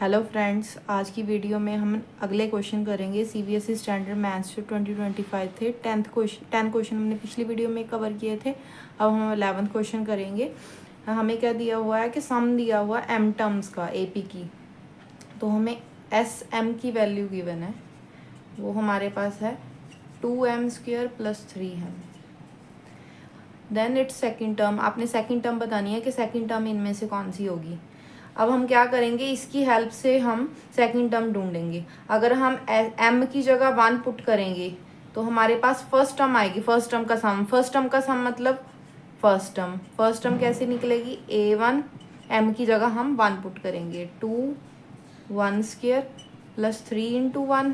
Hello friends, आज की video में हम अगले क्वेश्चन करेंगे। सीबीएसई स्टैंडर्ड मैथ्स जो 2025 थे। 10 क्वेश्चन हमने पिछली वीडियो में कवर किए थे। अब हम 11th क्वेश्चन करेंगे। हमें क्या दिया हुआ है कि सम दिया हुआ एम टर्म्स का एपी की, तो हमें एस एम की वैल्यू गिवन है, वो हमारे पास है 2m² + 3m। Then it's second term, आपने सेकेंड टर्म बतानी है कि सेकेंड टर्म इनमें से कौन सी होगी। अब हम क्या करेंगे, इसकी हेल्प से हम सेकंड टर्म ढूंढेंगे। अगर हम m की जगह 1 पुट करेंगे तो हमारे पास फर्स्ट टर्म आएगी। फर्स्ट टर्म का सम मतलब फर्स्ट टर्म कैसे निकलेगी, a1 m की जगह हम 1 पुट करेंगे, 2 1² + 3 × 1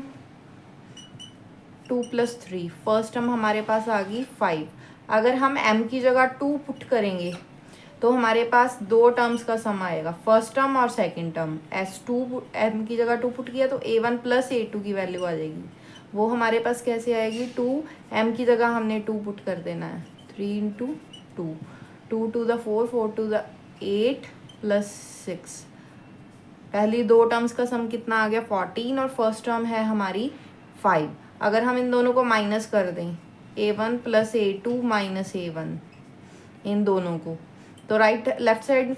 2 + 3, फर्स्ट टर्म हमारे पास आ गई 5। अगर हम m की जगह 2 पुट करेंगे तो हमारे पास दो टर्म्स का सम आएगा, फर्स्ट टर्म और सेकंड टर्म। s2 m की जगह 2 पुट किया तो a1 + a2 की वैल्यू आ जाएगी। वो हमारे पास कैसे आएगी, 2 m की जगह हमने 2 पुट कर देना है, 3 × 2 2 to the 4 4 to the 8 + 6। पहली दो टर्म्स का सम कितना आ गया, 14, और फर्स्ट टर्म है हमारी 5। अगर हम इन दोनों को माइनस कर दें, a1 + a2 - a1, इन दोनों को, तो लेफ्ट साइड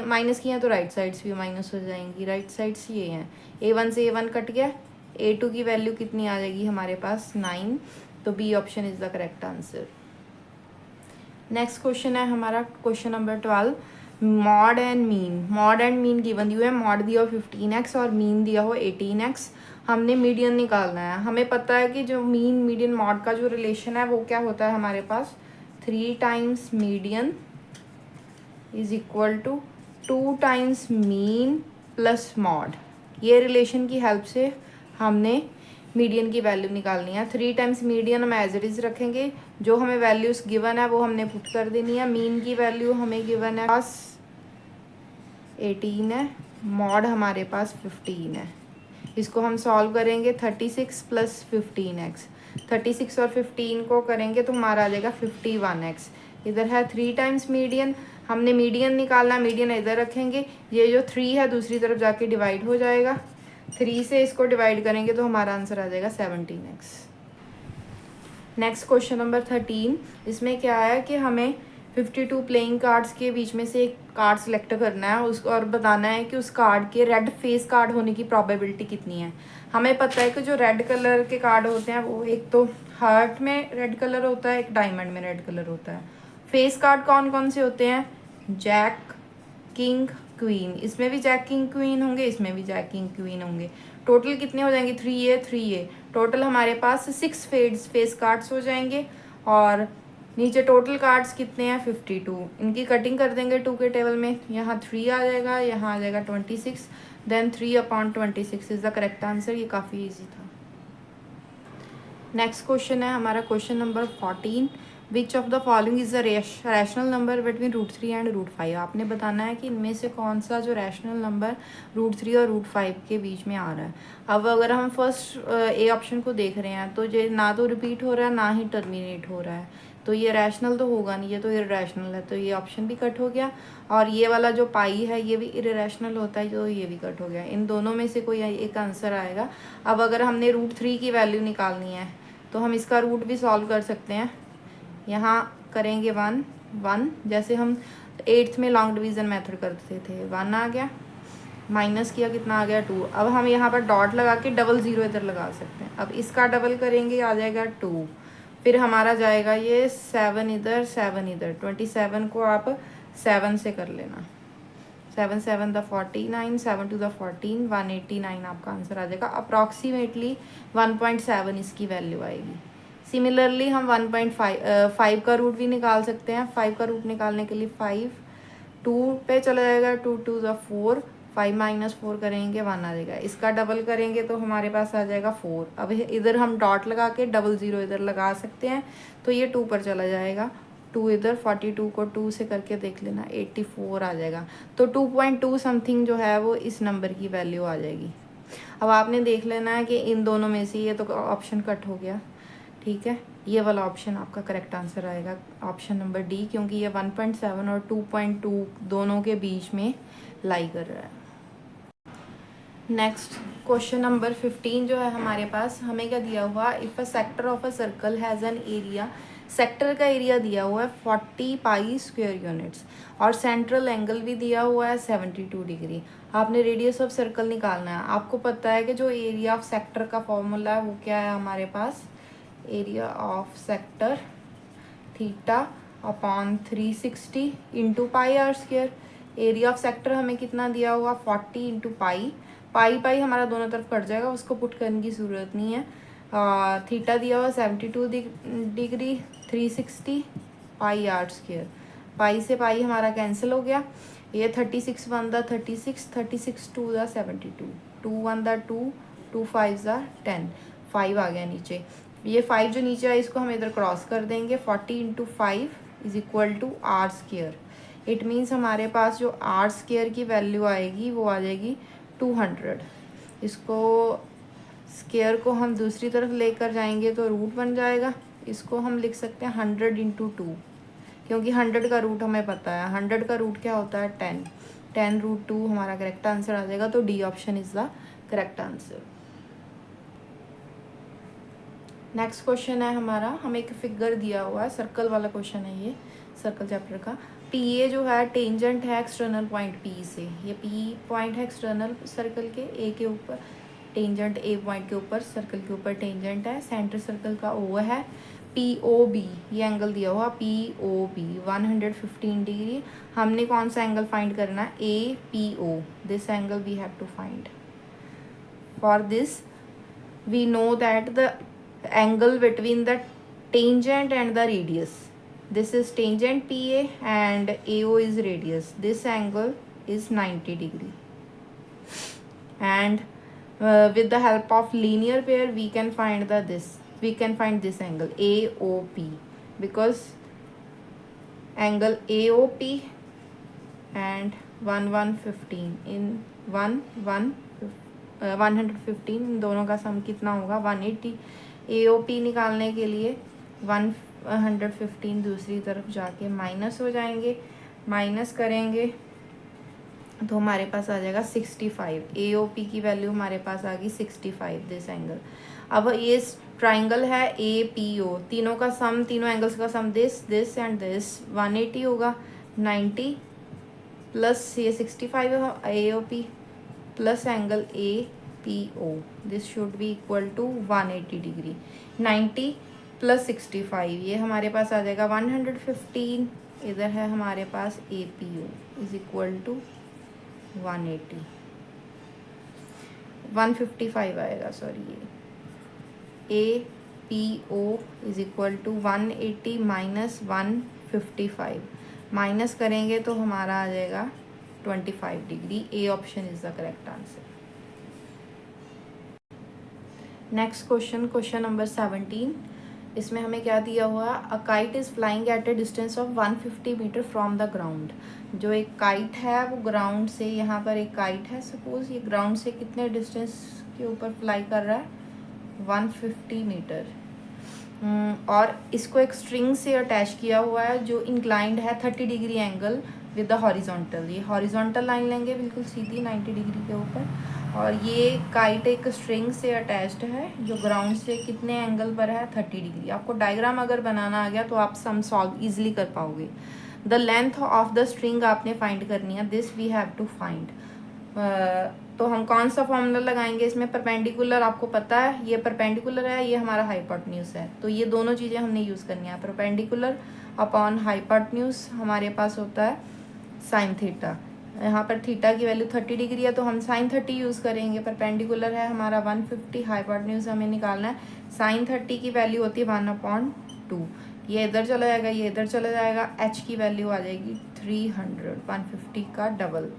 माइनस किए हैं तो राइट साइड्स भी माइनस हो जाएंगी। राइट साइड्स ये हैं, a1 से a1 कट गया, a2 की वैल्यू कितनी आ जाएगी हमारे पास, 9। तो B option is the correct answer. Next question है हमारा question number 12, mode and mean given you है। मॉड दिया हो 15x और मीन दिया हो 18x। हमने मीडियन निकालना है। हमें पता है कि जो मीडियन मॉड का जो रिलेशन है वो क्या होता है हमारे पास, 3 times median is equal to 2 times mean plus mode. ये रिलेशन की हेल्प से हमने मीडियन की वैल्यू निकालनी है। 3 टाइम्स मीडियन हम एज इट इज रखेंगे, जो हमें वैल्यूज गिवन है वो हमने पुट कर देनी है। मीन की वैल्यू हमें गिवन है पास 18 है, मॉड हमारे पास 15 है। इसको हम सॉल्व करेंगे, 36 + 15x, 36 और 15 को करेंगे तो हमारा आ जाएगा 51x। इधर है 3 टाइम्स मीडियन, हमने मीडियन निकालना, मीडियन इधर रखेंगे, ये जो 3 है दूसरी तरफ जाके डिवाइड हो जाएगा, 3 से इसको डिवाइड करेंगे तो हमारा आंसर आ जाएगा 17x। नेक्स्ट क्वेश्चन नंबर 13, इसमें क्या है कि हमें 52 प्लेइंग कार्ड्स के बीच में से एक कार्ड सेलेक्ट करना है उसको, और बताना है कि उस कार्ड के रेड फेस कार्ड होने की प्रोबेबिलिटी कितनी है। हमें पता है कि जो रेड कलर के कार्ड होते हैं वो एक तो हार्ट में रेड कलर होता है, एक डायमंड में रेड कलर होता है। फेस कार्ड कौन कौन से होते हैं, जैक, किंग, क्वीन। इसमें भी जैक किंग क्वीन होंगे, इसमें भी जैक किंग क्वीन होंगे। टोटल कितने हो जाएंगे, 3A। टोटल हमारे पास 6 फेस कार्ड्स हो जाएंगे, और नीचे टोटल कार्ड्स कितने हैं, 52। इनकी कटिंग कर देंगे 2 के टेबल में, यहाँ 3 आ जाएगा, यहाँ आ जाएगा 26, then 3/26 is the correct answer. ये काफ़ी ईजी था। नेक्स्ट क्वेश्चन है हमारा question number 14, which of the following is the rational number between √3 and √5। आपने बताना है कि इनमें से कौन सा जो रैशनल नंबर √3 और √5 के बीच में आ रहा है। अब अगर हम फर्स्ट ए ऑप्शन को देख रहे हैं तो ये ना तो रिपीट हो रहा है ना ही टर्मिनेट हो रहा है, तो ये रैशनल तो होगा नहीं, ये तो इररेशनल है, तो ये ऑप्शन भी कट हो गया। और ये वाला जो पाई है ये भी इररेशनल होता है, तो ये भी कट हो गया। इन दोनों में से कोई एक आंसर आएगा। अब अगर हमने √3 की वैल्यू निकालनी है तो हम इसका रूट भी सॉल्व कर सकते हैं। यहाँ करेंगे 1 1, जैसे हम 8th में लॉन्ग डिवीज़न मेथड करते थे, 1 आ गया, माइनस किया कितना आ गया 2। अब हम यहाँ पर डॉट लगा के डबल ज़ीरो इधर लगा सकते हैं। अब इसका डबल करेंगे आ जाएगा 2, फिर हमारा जाएगा ये 7 इधर 7 इधर, 27 को आप 7 से कर लेना, 7 7 द 49, 7 2 द 14, 189 आपका आंसर आ जाएगा। अप्रॉक्सीमेटली 1.7 इसकी वैल्यू आएगी। सिमिलरली हम 1.5 का रूट भी निकाल सकते हैं। 5 का रूट निकालने के लिए 5 2 पे चला जाएगा, 2 2 द 4, 5 - 4 करेंगे 1 आ जाएगा। इसका डबल करेंगे तो हमारे पास आ जाएगा 4। अब इधर हम डॉट लगा के डबल ज़ीरो इधर लगा सकते हैं, तो ये 2 पर चला जाएगा, 2 इधर, 42 को 2 से करके देख लेना, 84 आ जाएगा। तो 2.2 समथिंग जो है वो इस नंबर की वैल्यू आ जाएगी। अब आपने देख लेना है कि इन दोनों में से ये तो ऑप्शन कट हो गया, ठीक है। ये वाला ऑप्शन आपका करेक्ट आंसर आएगा, ऑप्शन नंबर डी, क्योंकि ये 1.7 और 2.2 दोनों के बीच में लाई कर रहा है। नेक्स्ट क्वेश्चन नंबर 15 जो है हमारे पास, हमें क्या दिया हुआ, if a sector of a circle has an area, sector का एरिया दिया हुआ है 40 पाई स्क्वायर यूनिट्स और सेंट्रल एंगल भी दिया हुआ है 72 डिग्री। आपने रेडियस ऑफ सर्कल निकालना है। आपको पता है कि जो एरिया ऑफ सेक्टर का फॉर्मूला है वो क्या है हमारे पास, area of sector theta upon 360 into pi r square. Area of sector हमें कितना दिया हुआ, 40 इंटू पाई, पाई हमारा दोनों तरफ कट जाएगा, उसको पुट करने की ज़रूरत नहीं है। थीटा दिया हुआ 72 degree, 360 pi r square, pi से पाई हमारा कैंसिल हो गया। ये 36 one the 36, 36 two the 72, 2 one the 2, 2 5 the 10, 5 आ गया नीचे। ये 5 जो नीचे है इसको हम इधर क्रॉस कर देंगे। 40 into 5 is equal to r square. It means हमारे पास जो आर स्क्वायर की वैल्यू आएगी वो आ जाएगी 200। इसको स्क्वायर को हम दूसरी तरफ लेकर जाएंगे तो रूट बन जाएगा। इसको हम लिख सकते हैं 100 इंटू 2, क्योंकि 100 का रूट हमें पता है। 100 का रूट क्या होता है, 10, 10 रूट 2 हमारा करेक्ट आंसर आ जाएगा। तो D option is the correct answer. Next question है हमारा, हमें एक फिगर दिया हुआ है, सर्कल वाला क्वेश्चन है ये, सर्कल चैप्टर का। पी ए जो है टेंजेंट है एक्सटर्नल पॉइंट पी से। ये पी पॉइंट है एक्सटर्नल सर्कल के, ए के ऊपर टेंजेंट, ए पॉइंट के ऊपर सर्कल के ऊपर टेंजेंट है। सेंटर सर्कल का ओ है। पी ओ बी ये एंगल दिया हुआ, पी ओ बी 115 डिग्री। हमने कौन सा एंगल फाइंड करना है, A P O, this angle we have to find. For this we know that the angle between the tangent and the radius, this is tangent PA and AO is radius, this angle is 90 degree and with the help of linear pair we can find this angle AOP, because angle AOP and 115 in 115 इन दोनों का सम कितना होगा 180। AOP निकालने के लिए 115 दूसरी तरफ जाके माइनस हो जाएंगे, माइनस करेंगे तो हमारे पास आ जाएगा 65। AOP की वैल्यू हमारे पास आ गई 65 दिस एंगल। अब ये ट्राइंगल है APO, तीनों का सम, तीनों एंगल्स का सम दिस एंड दिस 180 होगा। 90 प्लस ये 65 है AOP plus angle APO, this should be equal to 180 degree. 90 plus 65 ये हमारे पास आ जाएगा 115, इधर है हमारे पास APO इज इक्वल टू 180, 155 आएगा, सॉरी ये APO is equal to 180 minus 155, minus करेंगे तो हमारा आ जाएगा 25 degree. A option is the correct answer. Next question, question number 17, इसमें हमें क्या दिया हुआ, a kite is flying at a distance of 150 metre from the ground. जो एक काइट है वो ग्राउंड से, यहाँ पर एक काइट है सपोज, ये ग्राउंड से कितने डिस्टेंस के ऊपर फ्लाई कर रहा है 150 मीटर, और इसको एक स्ट्रिंग से अटैच किया हुआ है जो इंक्लाइंड है 30 degree angle with the horizontal. ये हॉरिजॉन्टल लाइन लेंगे बिल्कुल सीधी 90 डिग्री के ऊपर, और ये काइट एक स्ट्रिंग से अटैच्ड है जो ग्राउंड से कितने एंगल पर है 30 डिग्री। आपको डायग्राम अगर बनाना आ गया तो आप सम सॉल्व ईजिली कर पाओगे। The length of the string आपने फाइंड करनी है, this we have to find. तो हम कौन सा फॉर्मूला लगाएंगे इसमें, परपेंडिकुलर, आपको पता है ये परपेंडिकुलर है, ये हमारा हाइपोटेन्यूज है, तो ये दोनों चीज़ें हमने यूज़ करनी है। परपेंडिकुलर अपॉन हाइपोटेन्यूज हमारे पास होता है साइन थीटा। यहाँ पर थीटा की वैल्यू 30 डिग्री है तो हम साइन 30 यूज़ करेंगे। परपेंडिकुलर है हमारा 150, हाइपोटेन्यूज हमें निकालना है। साइन 30 की वैल्यू होती है 1/2, ये इधर चला जाएगा, ये इधर चला जाएगा। एच की वैल्यू आ जाएगी 300, 150 का डबल,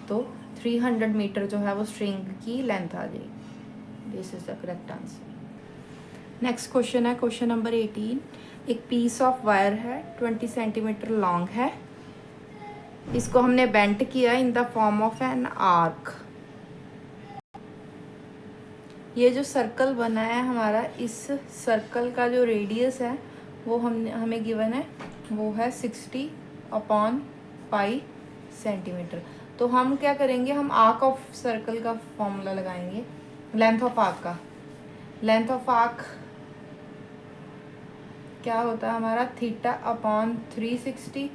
तो 300 मीटर जो है वो स्ट्रिंग की लेंथ आ जाएगी। This is the correct answer. Next question है क्वेश्चन नंबर 18, एक पीस ऑफ वायर है 20 सेंटीमीटर लॉन्ग है, इसको हमने बेंट किया in the form of an arc. ये जो सर्कल बना है हमारा, इस सर्कल का जो रेडियस है वो हमें गिवन है, वो है 60/π सेंटीमीटर। तो हम क्या करेंगे, हम आर्क ऑफ सर्कल का फॉर्मूला लगाएंगे, लेंथ ऑफ आर्क का। लेंथ ऑफ आर्क क्या होता है हमारा, theta upon 360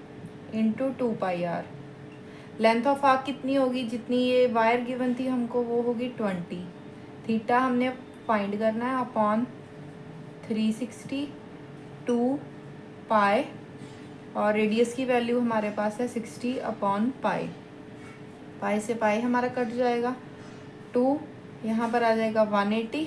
into 2πr। Length of arc कितनी होगी, जितनी ये वायर गिवन थी हमको वो होगी 20। थीटा हमने फाइंड करना है अपॉन 360 2 पाई, और रेडियस की वैल्यू हमारे पास है 60 अपॉन पाई। पाई से पाई हमारा कट जाएगा, 2 यहाँ पर आ जाएगा 180,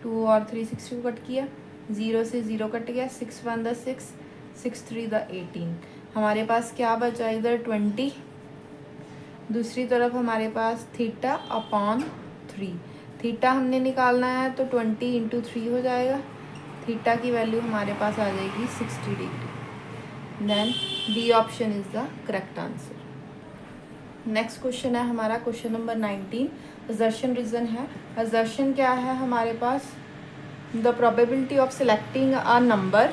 2 और 360 को कट किया, 0 से 0 कट गया, 6 1 द 6, 6 3 द 18। हमारे पास क्या बचा इधर 20, दूसरी तरफ हमारे पास थीटा अपॉन 3। थीटा हमने निकालना है तो 20 इंटू 3 हो जाएगा, थीटा की वैल्यू हमारे पास आ जाएगी 60 degree. Then B option is the correct answer. Next question है हमारा क्वेश्चन नंबर 19, असर्शन रीजन है। असर्शन क्या है हमारे पास, the probability of selecting a number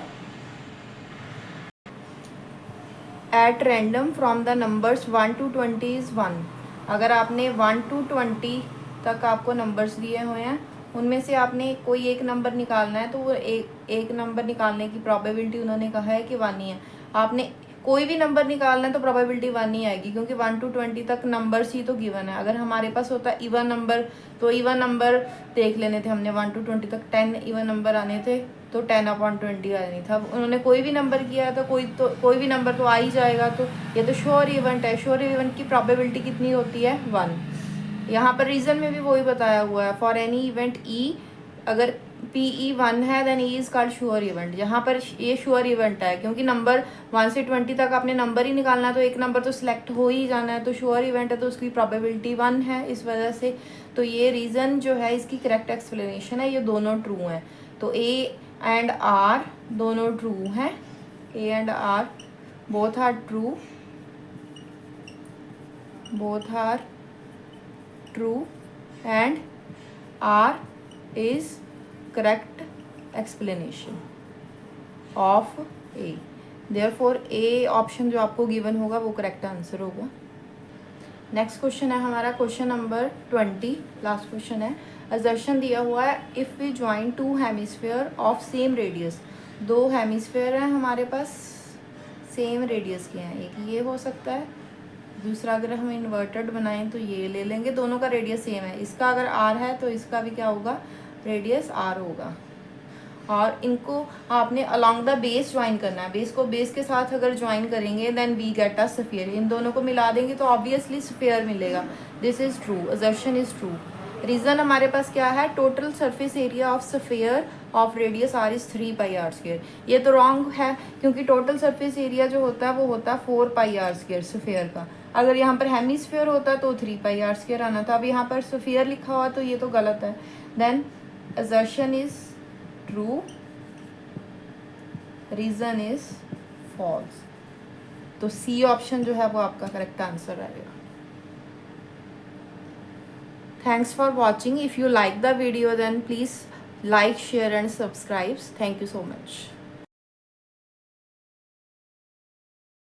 at random from the numbers 1 to 20 is 1। अगर आपने 1 to 20 तक आपको नंबर्स दिए हुए हैं, उनमें से आपने कोई एक नंबर निकालना है, तो वो एक नंबर निकालने की प्रोबेबिलिटी उन्होंने कहा है कि 1 ही है। आपने कोई भी नंबर निकालना है तो प्रोबेबिलिटी 1 ही आएगी, क्योंकि 1 to 20 तक नंबर्स ही तो गिवन है। अगर हमारे पास होता इवन नंबर तो इवन नंबर देख लेने थे हमने, 1 to 20 तक 10 इवन नंबर आने थे, तो 10 अपॉन 20 आ नहीं था। उन्होंने कोई भी नंबर किया है तो कोई भी नंबर तो आ ही जाएगा, तो ये तो श्योर इवेंट है। श्योर इवेंट की प्रोबेबिलिटी कितनी होती है, 1। यहाँ पर रीजन में भी वही बताया हुआ है, फॉर एनी इवेंट ई, अगर PE 1 है then E is called sure event. यहाँ पर ये श्योर इवेंट है, क्योंकि नंबर 1 से 20 तक आपने नंबर ही निकालना है, तो एक नंबर तो सिलेक्ट हो ही जाना है, तो श्योर इवेंट है तो उसकी प्रोबेबिलिटी 1 है इस वजह से। तो ये रीज़न जो है इसकी करेक्ट एक्सप्लेनेशन है, ये दोनों ट्रू हैं। तो A एंड R दोनों ट्रू हैं, A and R both are true, both are true and R is correct explanation of A। therefore A option जो आपको गिवन होगा वो करेक्ट आंसर होगा। नेक्स्ट क्वेश्चन है हमारा क्वेश्चन नंबर 20, लास्ट क्वेश्चन है। असर्शन दिया हुआ है, if we join 2 hemisphere of same radius. 2 hemisphere हैं हमारे पास, सेम रेडियस के हैं, एक ये हो सकता है, दूसरा अगर हम इन्वर्टेड बनाएं तो ये ले लेंगे, दोनों का रेडियस सेम है। इसका अगर R है तो इसका भी क्या होगा, रेडियस R होगा। और इनको आपने अलॉन्ग द बेस ज्वाइन करना है, बेस को बेस के साथ अगर ज्वाइन करेंगे then we get a sphere. इन दोनों को मिला देंगे तो ऑब्वियसली स्फीयर मिलेगा। This is true, assertion is true. Reason हमारे पास क्या है, total surface area of sphere of radius R is 3πr²। ये तो रॉन्ग है, क्योंकि टोटल सरफेस एरिया जो होता है वो होता है 4πr² स्फीयर का। अगर यहाँ पर हेमिस्फीयर होता तो 3πr² आना था, अब यहाँ पर स्फीयर लिखा हुआ तो ये तो गलत है। Then assertion is true, reason is false. तो C ऑप्शन जो है वो आपका करेक्ट आंसर रहेगा। Thanks for watching. If you like the video then please like, share and subscribe. Thank you so much.